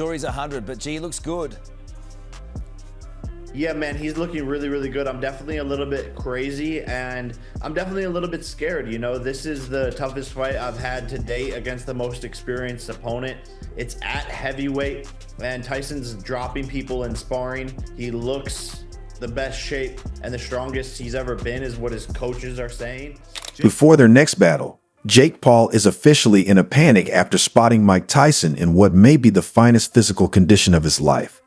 sure he's 100, but gee, he looks good. Yeah, man, he's looking really, really good. I'm definitely a little bit crazy, and I'm definitely a little bit scared. You know, this is the toughest fight I've had to date against the most experienced opponent. It's at heavyweight, and Tyson's dropping people in sparring. He looks the best shape and the strongest he's ever been, is what his coaches are saying. Before their next battle, Jake Paul is officially in a panic after spotting Mike Tyson in what may be the finest physical condition of his life.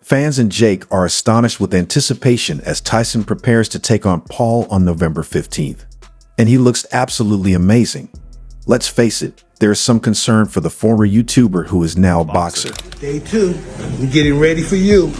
Fans and Jake are astonished with anticipation as Tyson prepares to take on Paul on November 15th. And he looks absolutely amazing. Let's face it, there is some concern for the former YouTuber who is now a boxer. Day 2, we're getting ready for you.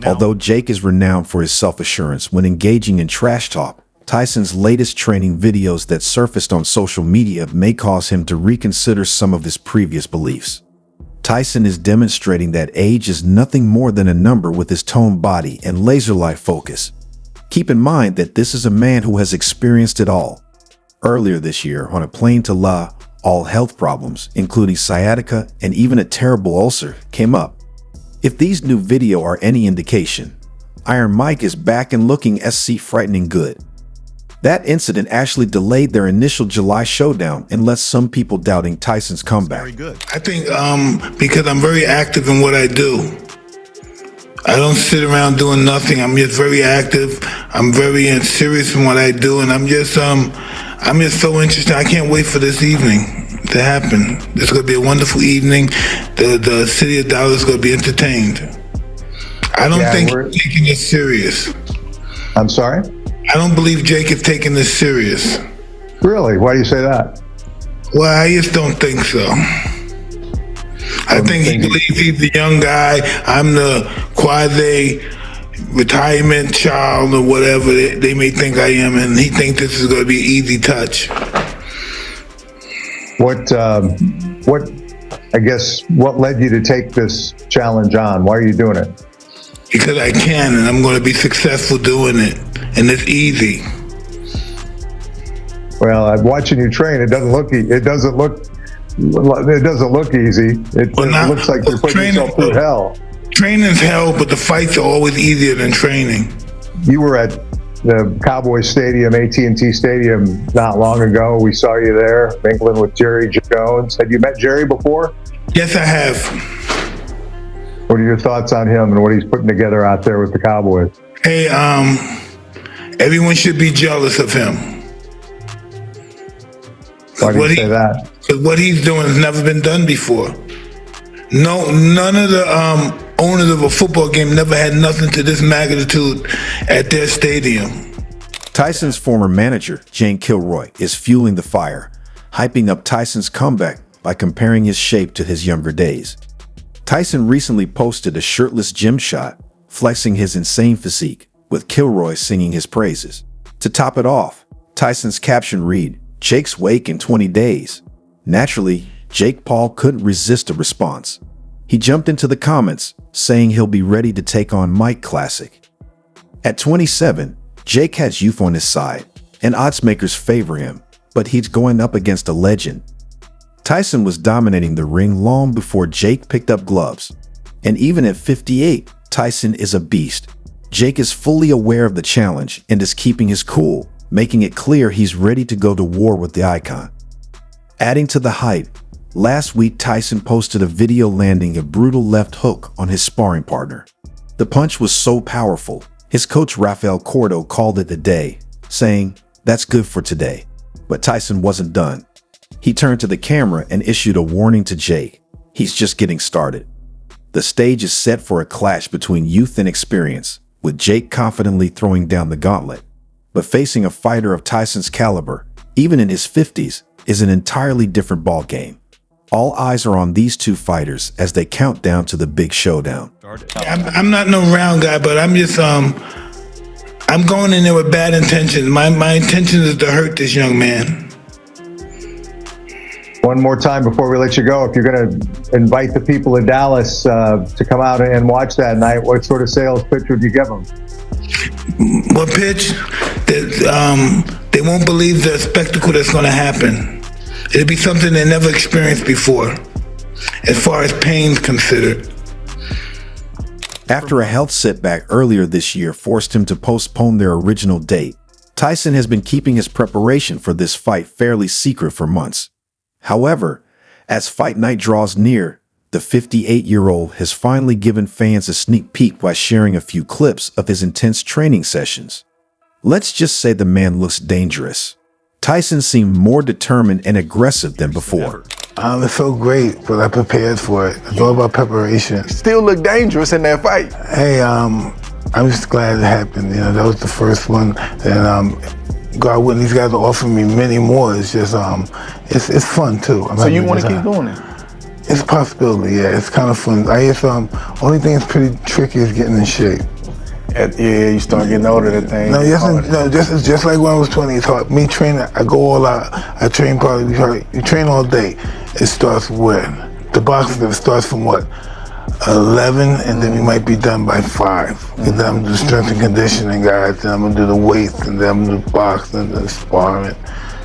Although Jake is renowned for his self-assurance when engaging in trash talk, Tyson's latest training videos that surfaced on social media may cause him to reconsider some of his previous beliefs. Tyson is demonstrating that age is nothing more than a number with his toned body and laser-like focus. Keep in mind that this is a man who has experienced it all. Earlier this year, on a plane to La, all health problems, including sciatica and even a terrible ulcer, came up. If these new videos are any indication, Iron Mike is back and looking frightening good. That incident actually delayed their initial July showdown and left some people doubting Tyson's comeback. Very good. I think because I'm very active in what I do. I don't sit around doing nothing. I'm just very active. I'm very serious in what I do, and I'm just so interested. I can't wait for this evening to happen. It's going to be a wonderful evening. The city of Dallas is going to be entertained. I don't think he's taking this serious. I'm sorry? I don't believe Jake is taking this serious. Really? Why do you say that? Well, I just don't think so. I think he believes he's the young guy. I'm the quasi-retirement child or whatever they may think I am, and he thinks this is going to be an easy touch. What led you to take this challenge on? Why are you doing it? Because I can, and I'm going to be successful doing it, and it's easy. Well, I'm watching you train. It doesn't look easy. It doesn't look easy. It looks like you're putting yourself through hell. Training's hell, but the fights are always easier than training. You were at the Cowboys Stadium, AT&T Stadium, not long ago. We saw you there, mingling with Jerry Jones. Had you met Jerry before? Yes, I have. What are your thoughts on him and what he's putting together out there with the Cowboys? Hey, everyone should be jealous of him. Why do you say that? Because what he's doing has never been done before. None of the owners of a football game never had nothing to this magnitude at their stadium. Tyson's former manager, Jane Kilroy, is fueling the fire, hyping up Tyson's comeback by comparing his shape to his younger days. Tyson recently posted a shirtless gym shot, flexing his insane physique, with Kilroy singing his praises. To top it off, Tyson's caption read, "Jake's wake in 20 days." Naturally, Jake Paul couldn't resist a response. He jumped into the comments, saying he'll be ready to take on Mike Classic. At 27, Jake has youth on his side, and odds makers favor him, but he's going up against a legend. Tyson was dominating the ring long before Jake picked up gloves. And even at 58, Tyson is a beast. Jake is fully aware of the challenge and is keeping his cool, making it clear he's ready to go to war with the icon. Adding to the hype, last week Tyson posted a video landing a brutal left hook on his sparring partner. The punch was so powerful, his coach Rafael Cordo called it a day, saying, "That's good for today." But Tyson wasn't done. He turned to the camera and issued a warning to Jake. He's just getting started. The stage is set for a clash between youth and experience, with Jake confidently throwing down the gauntlet. But facing a fighter of Tyson's caliber, even in his 50s, is an entirely different ballgame. All eyes are on these two fighters as they count down to the big showdown. I'm not no round guy, but I'm just I'm going in there with bad intentions. My intention is to hurt this young man. One more time before we let you go, if you're going to invite the people of Dallas to come out and watch that night, what sort of sales pitch would you give them? What pitch? They won't believe the spectacle that's going to happen. It'll be something they never experienced before, as far as pain's considered. After a health setback earlier this year forced him to postpone their original date, Tyson has been keeping his preparation for this fight fairly secret for months. However, as fight night draws near, the 58-year-old has finally given fans a sneak peek by sharing a few clips of his intense training sessions. Let's just say the man looks dangerous. Tyson seemed more determined and aggressive than before. It felt great, but I prepared for it. It's all about preparation. Still look dangerous in that fight. Hey, I'm just glad it happened. You know, that was the first one, and God willing, these guys are offering me many more. It's just, it's fun too. So you want to keep doing it? It's a possibility, yeah. It's kind of fun. I guess only thing that's pretty tricky is getting in shape. Yeah, you start getting older, that thing. No, just like when I was 20, it's hard. Me training, I go all out. I train probably, you train all day. It starts when? The boxing starts from what? 11, and then we might be done by 5. And then I'm gonna do strength and conditioning, guys. Then I'm gonna do the weights, and then I'm gonna do boxing, and then sparring.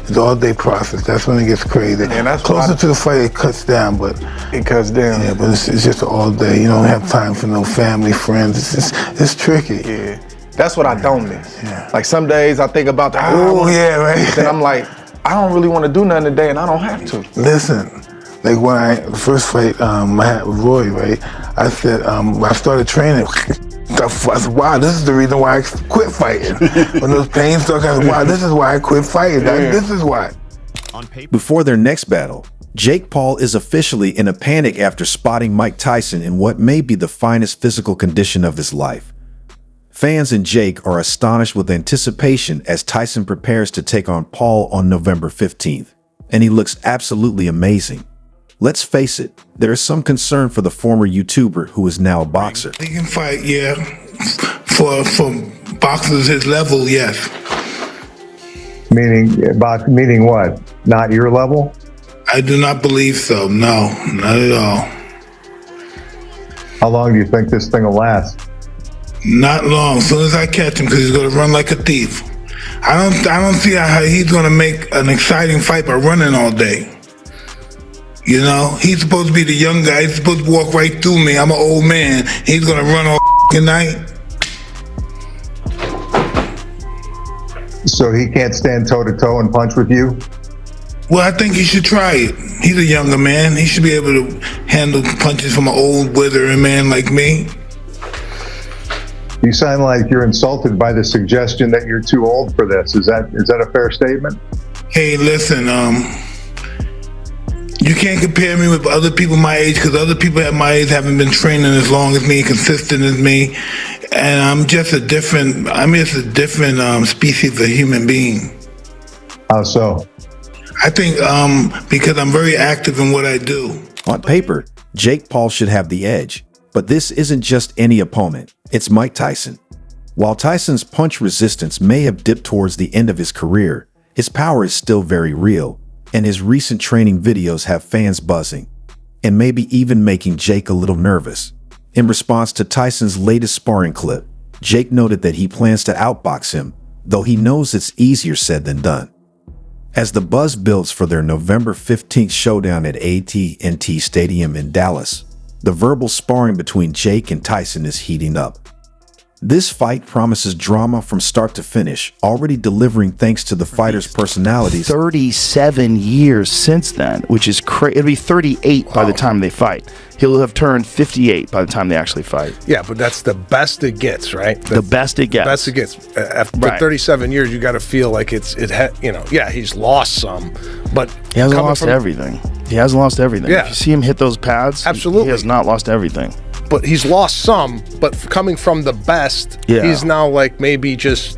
It's all day process. That's when it gets crazy. And that's closer to the fight, it cuts down, but it cuts down. Yeah, but it's just all day. You don't have time for no family, friends. It's tricky. Yeah, that's what I don't miss. Yeah. Like some days I think about the yeah, right. Then I'm like, I don't really want to do nothing today, and I don't have to. Listen, like when the first fight I had with Roy, right? I said when I started training. I said, wow, this is the reason why I quit fighting. When those pains started, I said, wow, this is why I quit fighting. Yeah. This is why. Before their next battle, Jake Paul is officially in a panic after spotting Mike Tyson in what may be the finest physical condition of his life. Fans and Jake are astonished with anticipation as Tyson prepares to take on Paul on November 15th, and he looks absolutely amazing. Let's face it, there is some concern for the former YouTuber who is now a boxer. He can fight, yeah. For boxers his level, yes. Meaning what? Not your level? I do not believe so. No, not at all. How long do you think this thing will last? Not long. As soon as I catch him, because he's going to run like a thief. I don't see how he's going to make an exciting fight by running all day. You know, he's supposed to be the young guy. He's supposed to walk right through me. I'm an old man. He's gonna run all night. So he can't stand toe-to-toe and punch with you? Well, I think he should try it. He's a younger man. He should be able to handle punches from an old, withering man like me. You sound like you're insulted by the suggestion that you're too old for this. Is that a fair statement? Hey, listen, you can't compare me with other people my age, because other people at my age haven't been training as long as me, consistent as me, and I'm just a different species of human being. How so? I think because I'm very active in what I do. On paper, Jake Paul should have the edge, but this isn't just any opponent. It's Mike Tyson. While Tyson's punch resistance may have dipped towards the end of his career, his power is still very real, and his recent training videos have fans buzzing, and maybe even making Jake a little nervous. In response to Tyson's latest sparring clip, Jake noted that he plans to outbox him, though he knows it's easier said than done. As the buzz builds for their November 15th showdown at AT&T Stadium in Dallas, the verbal sparring between Jake and Tyson is heating up. This fight promises drama from start to finish, already delivering thanks to the fighters' personalities. 37 years since then, which is crazy. It'll be 38 by the time they fight. He'll have turned 58 by the time they actually fight. Yeah, but that's the best it gets, right? The best it gets. Best it gets. After Right. 37 years, you got to feel like he's lost some, but He hasn't lost everything. He hasn't lost everything. Yeah. If you see him hit those pads, Absolutely. he has not lost everything. But he's lost some. But coming from the best, Yeah. he's now like maybe just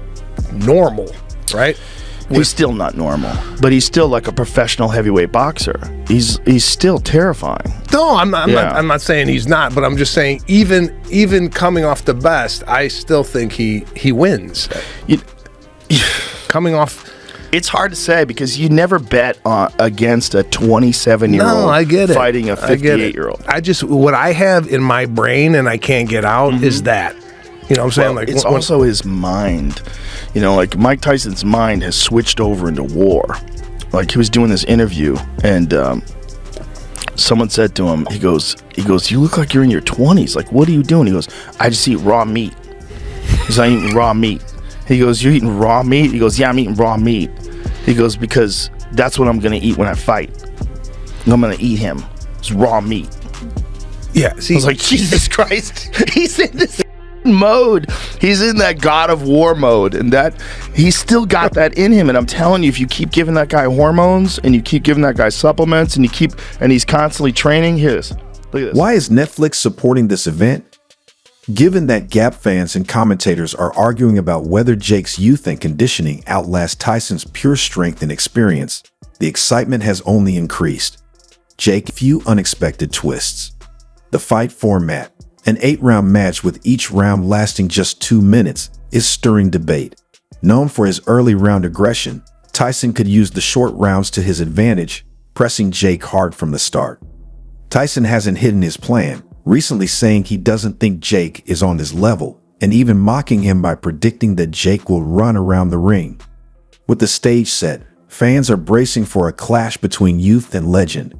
normal, right? He's still not normal, but he's still like a professional heavyweight boxer. He's still terrifying. No, I'm not. Yeah. I'm not saying he's not, but I'm just saying even coming off the best, I still think he wins. You- Coming off. It's hard to say because you never bet against a 27-year-old No, I get it. fighting a 58-year-old. I just, what I have in my brain and I can't get out is that. You know what I'm saying? Well, it's also his mind. You know, like Mike Tyson's mind has switched over into war. Like he was doing this interview and someone said to him, he goes, you look like you're in your 20s. Like, what are you doing? He goes, I just eat raw meat. He's like, I'm eating raw meat. He goes, you're eating raw meat? He goes, yeah, I'm eating raw meat. He goes, because that's what I'm going to eat when I fight. I'm going to eat him. It's raw meat. Yeah. See, I was like, Jesus Christ. He's in this mode. He's in that God of War mode, and that he's still got that in him. And I'm telling you, if you keep giving that guy hormones and you keep giving that guy supplements and he's constantly training, look at this. Why is Netflix supporting this event? Given that Gap fans and commentators are arguing about whether Jake's youth and conditioning outlast Tyson's pure strength and experience, the excitement has only increased. Jake, few unexpected twists. The fight format, an 8-round match with each round lasting just 2 minutes, is stirring debate. Known for his early round aggression, Tyson could use the short rounds to his advantage, pressing Jake hard from the start. Tyson hasn't hidden his plan, recently saying he doesn't think Jake is on his level, and even mocking him by predicting that Jake will run around the ring. With the stage set, fans are bracing for a clash between youth and legend.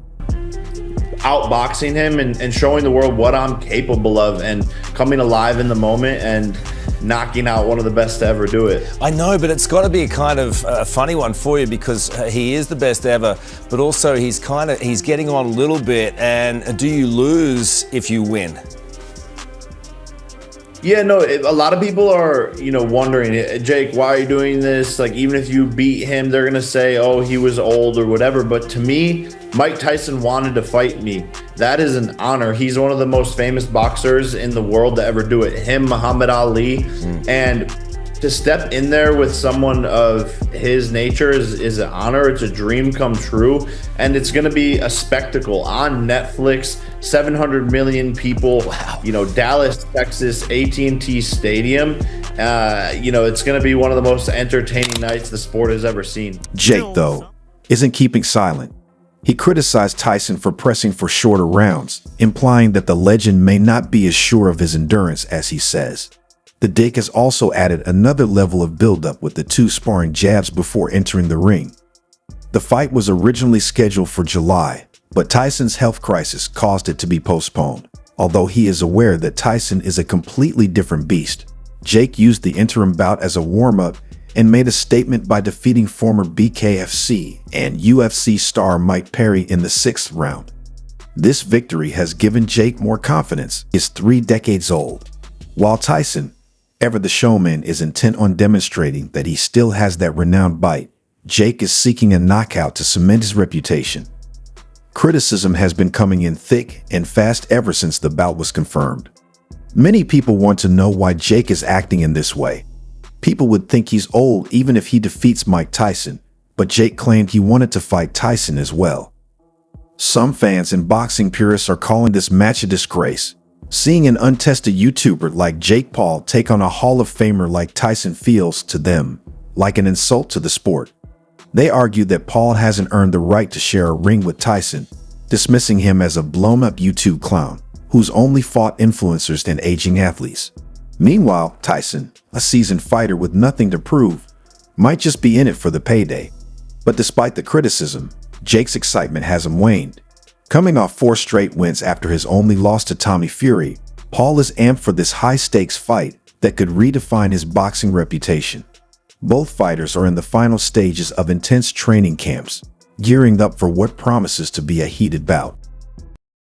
Outboxing him and showing the world what I'm capable of and coming alive in the moment and knocking out one of the best to ever do it. I know, but it's got to be a kind of funny one for you because he is the best ever, but also he's getting on a little bit. And do you lose if you win? Yeah, no, a lot of people are, wondering, Jake, why are you doing this? Like, even if you beat him, they're going to say, oh, he was old or whatever. But to me, Mike Tyson wanted to fight me. That is an honor. He's one of the most famous boxers in the world to ever do it. Him, Muhammad Ali. And to step in there with someone of his nature is an honor. It's a dream come true. And it's going to be a spectacle on Netflix. 700 million people, wow. Dallas, Texas, AT&T Stadium. It's going to be one of the most entertaining nights the sport has ever seen. Jake, though, isn't keeping silent. He criticized Tyson for pressing for shorter rounds, implying that the legend may not be as sure of his endurance as he says. The Dick has also added another level of buildup with the two sparring jabs before entering the ring. The fight was originally scheduled for July, but Tyson's health crisis caused it to be postponed. Although he is aware that Tyson is a completely different beast, Jake used the interim bout as a warm-up and made a statement by defeating former BKFC and UFC star Mike Perry in the 6th round. This victory has given Jake more confidence. He is 3 decades old. While Tyson, ever the showman, is intent on demonstrating that he still has that renowned bite, Jake is seeking a knockout to cement his reputation. Criticism has been coming in thick and fast ever since the bout was confirmed. Many people want to know why Jake is acting in this way. People would think he's old even if he defeats Mike Tyson, but Jake claimed he wanted to fight Tyson as well. Some fans and boxing purists are calling this match a disgrace. Seeing an untested YouTuber like Jake Paul take on a Hall of Famer like Tyson feels, to them, like an insult to the sport. They argue that Paul hasn't earned the right to share a ring with Tyson, dismissing him as a blown-up YouTube clown who's only fought influencers and aging athletes. Meanwhile, Tyson, a seasoned fighter with nothing to prove, might just be in it for the payday. But despite the criticism, Jake's excitement hasn't waned. Coming off 4 straight wins after his only loss to Tommy Fury, Paul is amped for this high-stakes fight that could redefine his boxing reputation. Both fighters are in the final stages of intense training camps, gearing up for what promises to be a heated bout.